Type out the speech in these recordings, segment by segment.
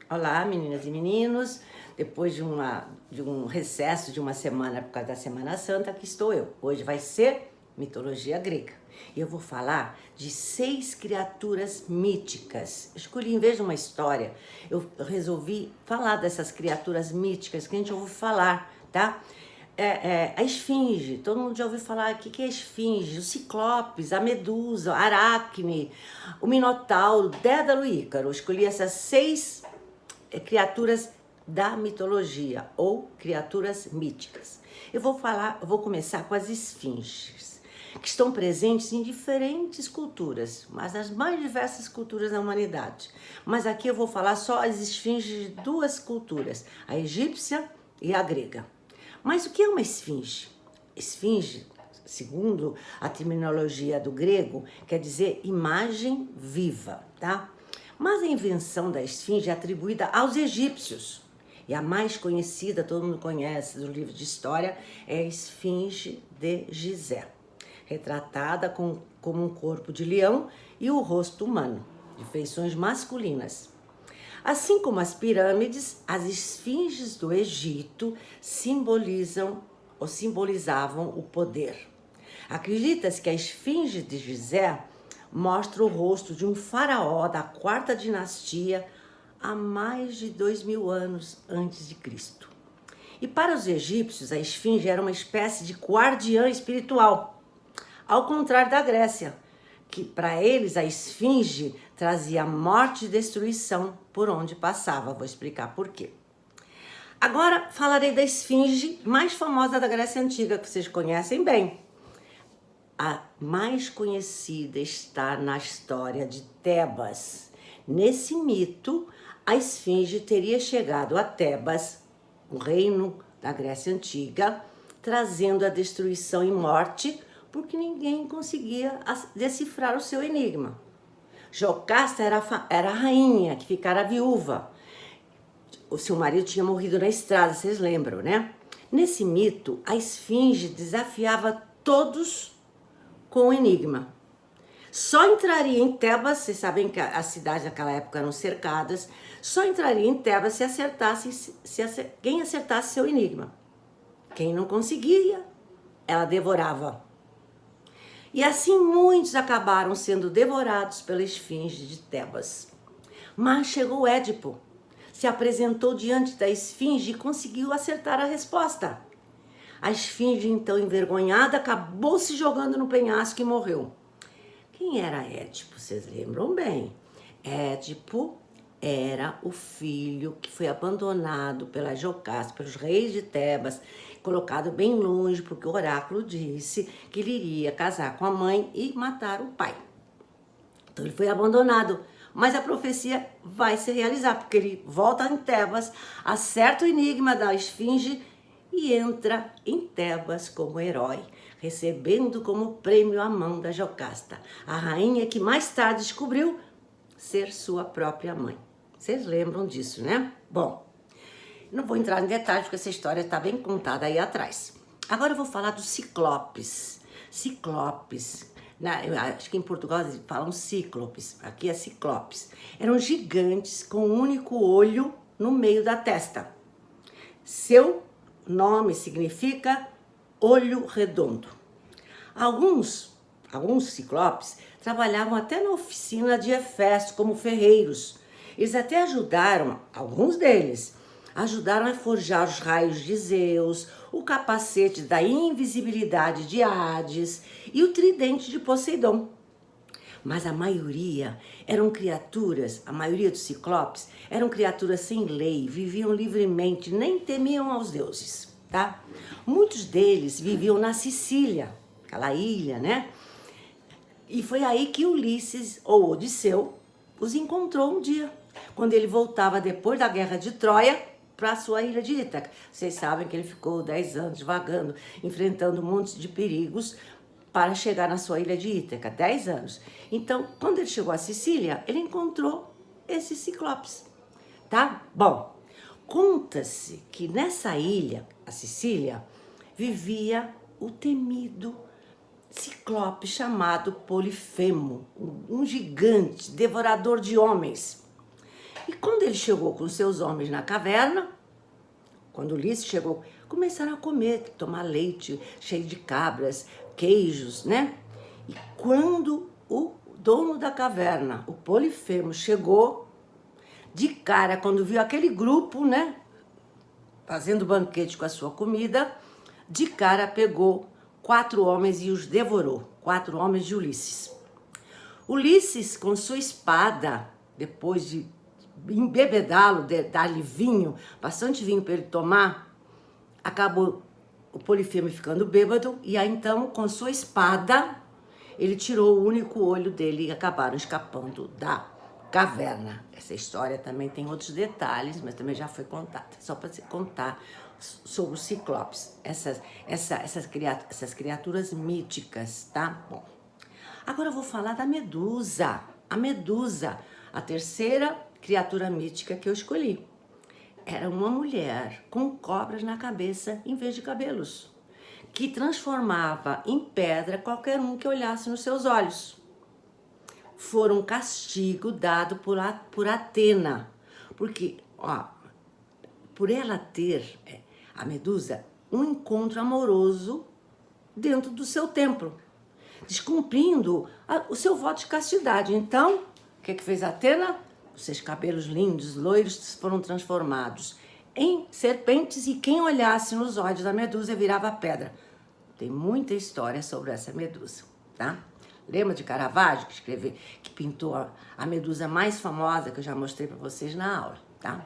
Olá, meninas e meninos. Depois de um recesso de uma semana por causa da Semana Santa, aqui estou eu. Hoje vai ser mitologia grega. E eu vou falar de 6 criaturas míticas. Escolhi, em vez de uma história, eu resolvi falar dessas criaturas míticas que a gente ouve falar, tá? A esfinge, todo mundo já ouviu falar o que é a esfinge, o ciclopes, a medusa, a aracne, o minotauro, Dédalo e Ícaro. Eu escolhi essas 6 criaturas da mitologia ou criaturas míticas. Eu vou começar com as esfinges, que estão presentes em diferentes culturas, mas nas mais diversas culturas da humanidade. Mas aqui eu vou falar só as esfinges de 2 culturas, a egípcia e a grega. Mas o que é uma esfinge? Esfinge, segundo a terminologia do grego, quer dizer imagem viva, tá? Mas a invenção da esfinge é atribuída aos egípcios. E a mais conhecida, todo mundo conhece do livro de história, é a esfinge de Gizé, retratada como um corpo de leão e o rosto humano, de feições masculinas. Assim como as pirâmides, as esfinges do Egito simbolizavam o poder. Acredita-se que a esfinge de Gizé mostra o rosto de um faraó da 4ª dinastia há mais de 2000 anos antes de Cristo. E para os egípcios, a esfinge era uma espécie de guardiã espiritual, ao contrário da Grécia, que para eles a esfinge trazia morte e destruição por onde passava. Vou explicar por quê. Agora falarei da esfinge mais famosa da Grécia Antiga, que vocês conhecem bem. A mais conhecida está na história de Tebas. Nesse mito, a esfinge teria chegado a Tebas, o reino da Grécia Antiga, trazendo a destruição e morte, porque ninguém conseguia decifrar o seu enigma. Jocasta era a rainha que ficara viúva. O seu marido tinha morrido na estrada, vocês lembram, né? Nesse mito, a esfinge desafiava todos com o enigma. Só entraria em Tebas, vocês sabem que as cidades naquela época eram cercadas, só entraria em Tebas quem acertasse seu enigma. Quem não conseguia, ela devorava. E assim muitos acabaram sendo devorados pela esfinge de Tebas. Mas chegou Édipo, se apresentou diante da esfinge e conseguiu acertar a resposta. A esfinge, então envergonhada, acabou se jogando no penhasco e morreu. Quem era Édipo? Vocês lembram bem? Édipo era o filho que foi abandonado pela Jocasta, pelos reis de Tebas, colocado bem longe, porque o oráculo disse que ele iria casar com a mãe e matar o pai. Então ele foi abandonado, mas a profecia vai se realizar, porque ele volta em Tebas, acerta o enigma da esfinge e entra em Tebas como herói, recebendo como prêmio a mão da Jocasta, a rainha que mais tarde descobriu ser sua própria mãe. Vocês lembram disso, né? Bom, não vou entrar em detalhes porque essa história está bem contada aí atrás. Agora eu vou falar dos ciclopes. Ciclopes, eu acho que em Portugal eles falam cíclopes, aqui é ciclopes. Eram gigantes com um único olho no meio da testa. Seu nome significa olho redondo. Alguns ciclopes trabalhavam até na oficina de Hefesto como ferreiros. Eles até alguns deles, ajudaram a forjar os raios de Zeus, o capacete da invisibilidade de Hades e o tridente de Poseidon. Mas a maioria dos ciclopes eram criaturas sem lei, viviam livremente, nem temiam aos deuses, tá? Muitos deles viviam na Sicília, aquela ilha, né? E foi aí que Ulisses, ou Odisseu, os encontrou um dia, quando ele voltava depois da guerra de Troia para sua ilha de Ítaca. Vocês sabem que ele ficou 10 anos vagando, enfrentando um monte de perigos para chegar na sua ilha de Ítaca, 10 anos. Então, quando ele chegou à Sicília, ele encontrou esses ciclopes, tá? Bom, conta-se que nessa ilha, a Sicília, vivia o temido ciclope chamado Polifemo, um gigante devorador de homens. E quando ele chegou com seus homens na caverna, quando Ulisses chegou, começaram a comer, tomar leite cheio de cabras, queijos, né? E quando o dono da caverna, o Polifemo, chegou, de cara, quando viu aquele grupo, né, fazendo banquete com a sua comida, de cara pegou 4 homens e os devorou, 4 homens de Ulisses. Ulisses, com sua espada, depois de embebedá-lo, dar-lhe vinho, bastante vinho para ele tomar, acabou o Polifemo ficando bêbado, e aí então, com sua espada, ele tirou o único olho dele e acabaram escapando da caverna. Essa história também tem outros detalhes, mas também já foi contada, só para contar sobre os ciclopes, essas criaturas míticas, tá? Bom, agora eu vou falar da Medusa. A Medusa, a terceira criatura mítica que eu escolhi. Era uma mulher com cobras na cabeça em vez de cabelos, que transformava em pedra qualquer um que olhasse nos seus olhos. Foi um castigo dado por Atena, porque, por ela ter, a Medusa, um encontro amoroso dentro do seu templo, descumprindo o seu voto de castidade. Então, o que fez Atena? Os seus cabelos lindos, loiros, foram transformados em serpentes, e quem olhasse nos olhos da Medusa virava pedra. Tem muita história sobre essa Medusa, tá? Lembra de Caravaggio, que pintou a Medusa mais famosa, que eu já mostrei para vocês na aula, tá?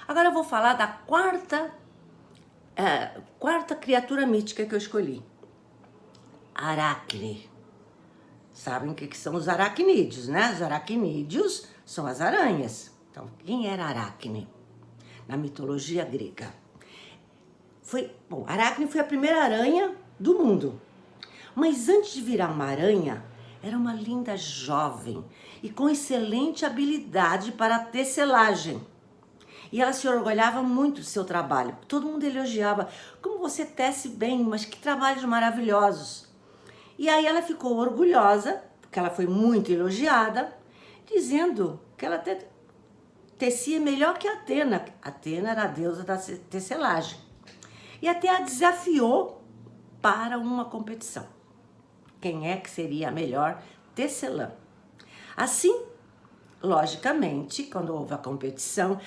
Agora eu vou falar da quarta criatura mítica que eu escolhi. Aracne. Sabem o que são os aracnídeos, né? Os aracnídeos são as aranhas. Então, quem era Aracne? Na mitologia grega. Aracne foi a primeira aranha do mundo. Mas antes de virar uma aranha, era uma linda jovem e com excelente habilidade para a tecelagem. E ela se orgulhava muito do seu trabalho. Todo mundo elogiava. Como você tece bem, mas que trabalhos maravilhosos. E aí ela ficou orgulhosa, porque ela foi muito elogiada, dizendo que ela tecia melhor que Atena. Atena era a deusa da tecelagem. E até a desafiou para uma competição. Quem é que seria a melhor tecelã? Assim, logicamente, quando houve a competição,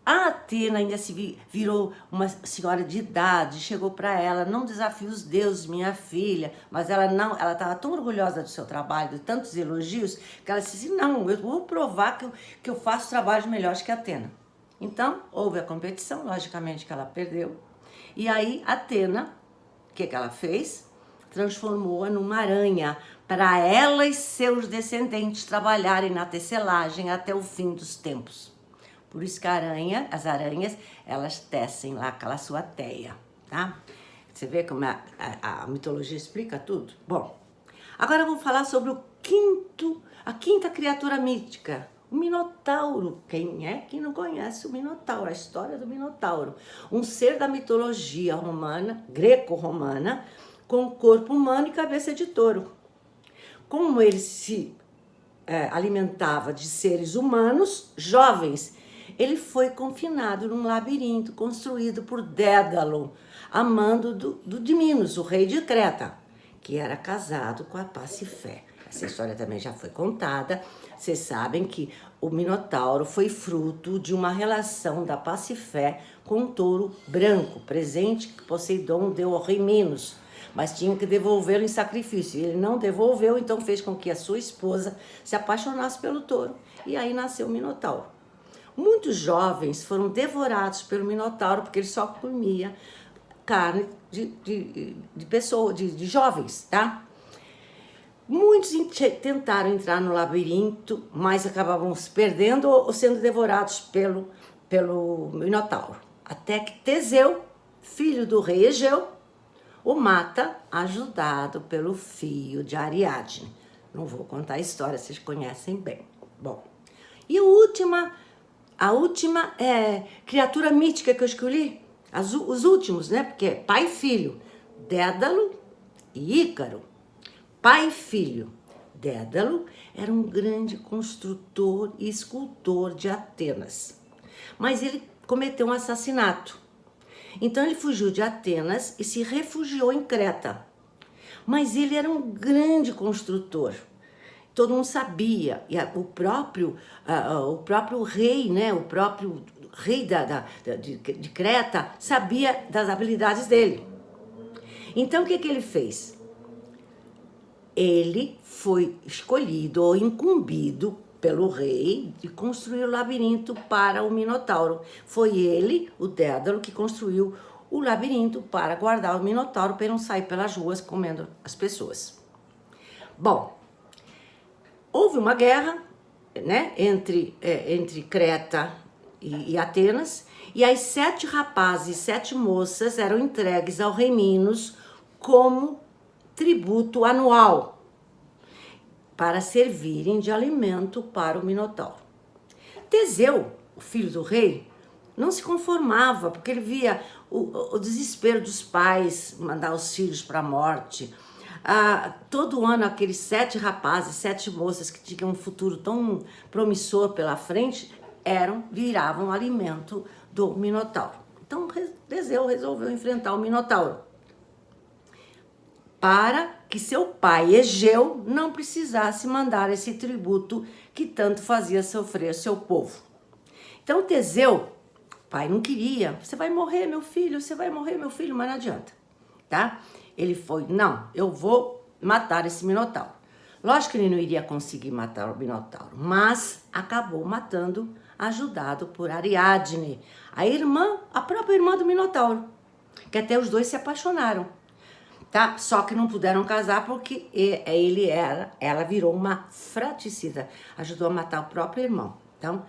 a Atena ainda se virou uma senhora de idade, chegou para ela: não desafie os deuses, minha filha. Mas ela estava tão orgulhosa do seu trabalho, de tantos elogios, que ela disse: não, eu vou provar que eu faço trabalhos melhores que a Atena. Então, houve a competição, logicamente que ela perdeu. E aí, Atena, o que ela fez? Transformou-a numa aranha, para ela e seus descendentes trabalharem na tecelagem até o fim dos tempos. Por isso que as aranhas, elas tecem lá aquela sua teia, tá? Você vê como a mitologia explica tudo? Bom, agora eu vou falar sobre a quinta criatura mítica, o Minotauro. Quem é que não conhece o Minotauro? A história do Minotauro. Um ser da mitologia romana, greco-romana, com corpo humano e cabeça de touro. Como ele se alimentava de seres humanos jovens, ele foi confinado num labirinto construído por Dédalo, amando de Minos, o rei de Creta, que era casado com a Pasífae. Essa história também já foi contada. Vocês sabem que o Minotauro foi fruto de uma relação da Pasífae com um touro branco, presente que Poseidon deu ao rei Minos, mas tinha que devolvê-lo em sacrifício. Ele não devolveu, então fez com que a sua esposa se apaixonasse pelo touro. E aí nasceu o Minotauro. Muitos jovens foram devorados pelo Minotauro, porque ele só comia carne de jovens, tá? Muitos tentaram entrar no labirinto, mas acabavam se perdendo ou sendo devorados pelo Minotauro. Até que Teseu, filho do rei Egeu, o mata, ajudado pelo filho de Ariadne. Não vou contar a história, vocês conhecem bem. Bom, e a última criatura mítica que eu escolhi, os últimos, né? Porque é pai e filho, Dédalo e Ícaro. Pai e filho, Dédalo era um grande construtor e escultor de Atenas, mas ele cometeu um assassinato. Então ele fugiu de Atenas e se refugiou em Creta. Mas ele era um grande construtor. Todo mundo sabia, e o próprio rei, né, o próprio rei de Creta sabia das habilidades dele. Então o que ele fez? Ele foi escolhido ou incumbido pelo rei de construir o labirinto para o Minotauro. Foi ele, o Dédalo, que construiu o labirinto para guardar o Minotauro para ele não sair pelas ruas comendo as pessoas. Bom, houve uma guerra, né, entre Creta e Atenas, e as 7 rapazes e 7 moças eram entregues ao rei Minos como tributo anual para servirem de alimento para o Minotauro. Teseu, o filho do rei, não se conformava, porque ele via o desespero dos pais mandar os filhos para a morte. Todo ano aqueles 7 rapazes, 7 moças que tinham um futuro tão promissor pela frente, viravam alimento do Minotauro. Então Teseu resolveu enfrentar o Minotauro, para que seu pai Egeu não precisasse mandar esse tributo que tanto fazia sofrer seu povo. Então Teseu, pai não queria, você vai morrer meu filho, mas não adianta, tá? Ele foi, não, eu vou matar esse Minotauro. Lógico que ele não iria conseguir matar o Minotauro, mas acabou matando, ajudado por Ariadne, a própria irmã do Minotauro, que até os dois se apaixonaram. Tá? Só que não puderam casar porque ela virou uma fratricida, ajudou a matar o próprio irmão. Então,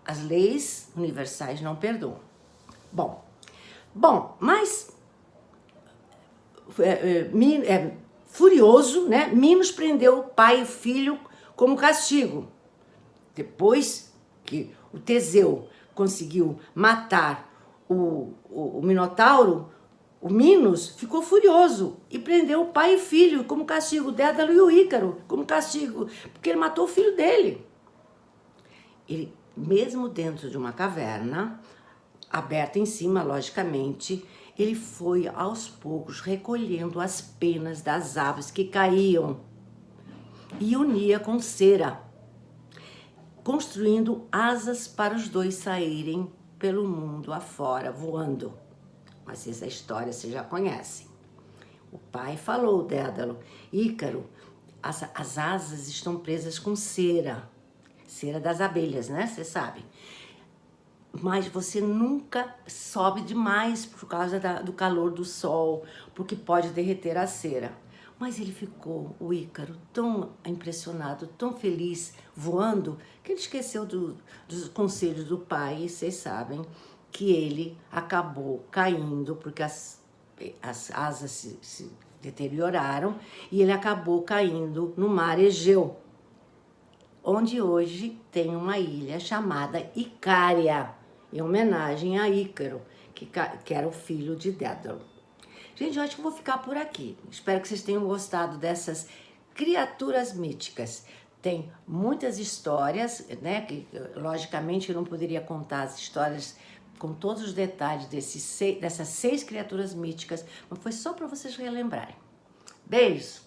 as leis universais não perdoam. Bom, mas furioso, né? Minos prendeu o pai e filho como castigo. Depois que o Teseu conseguiu matar o Minotauro, o Minos ficou furioso e prendeu o pai e filho como castigo, o Dédalo e o Ícaro como castigo, porque ele matou o filho dele. Ele, mesmo dentro de uma caverna, aberta em cima, logicamente, ele foi aos poucos recolhendo as penas das aves que caíam e unia com cera, construindo asas para os dois saírem pelo mundo afora, voando. Mas essa história vocês já conhecem. O pai falou, Dédalo, Ícaro, as asas estão presas com cera das abelhas, né? Vocês sabem. Mas você nunca sobe demais por causa do calor do sol, porque pode derreter a cera. Mas ele ficou, o Ícaro, tão impressionado, tão feliz, voando, que ele esqueceu dos conselhos do pai, e vocês sabem que ele acabou caindo, porque as asas se deterioraram, e ele acabou caindo no mar Egeu, onde hoje tem uma ilha chamada Icária, em homenagem a Ícaro, que era o filho de Dédalo. Gente, eu acho que eu vou ficar por aqui. Espero que vocês tenham gostado dessas criaturas míticas. Tem muitas histórias, né? Que, logicamente, eu não poderia contar as histórias com todos os detalhes dessas 6 criaturas míticas, mas foi só para vocês relembrarem. Beijos!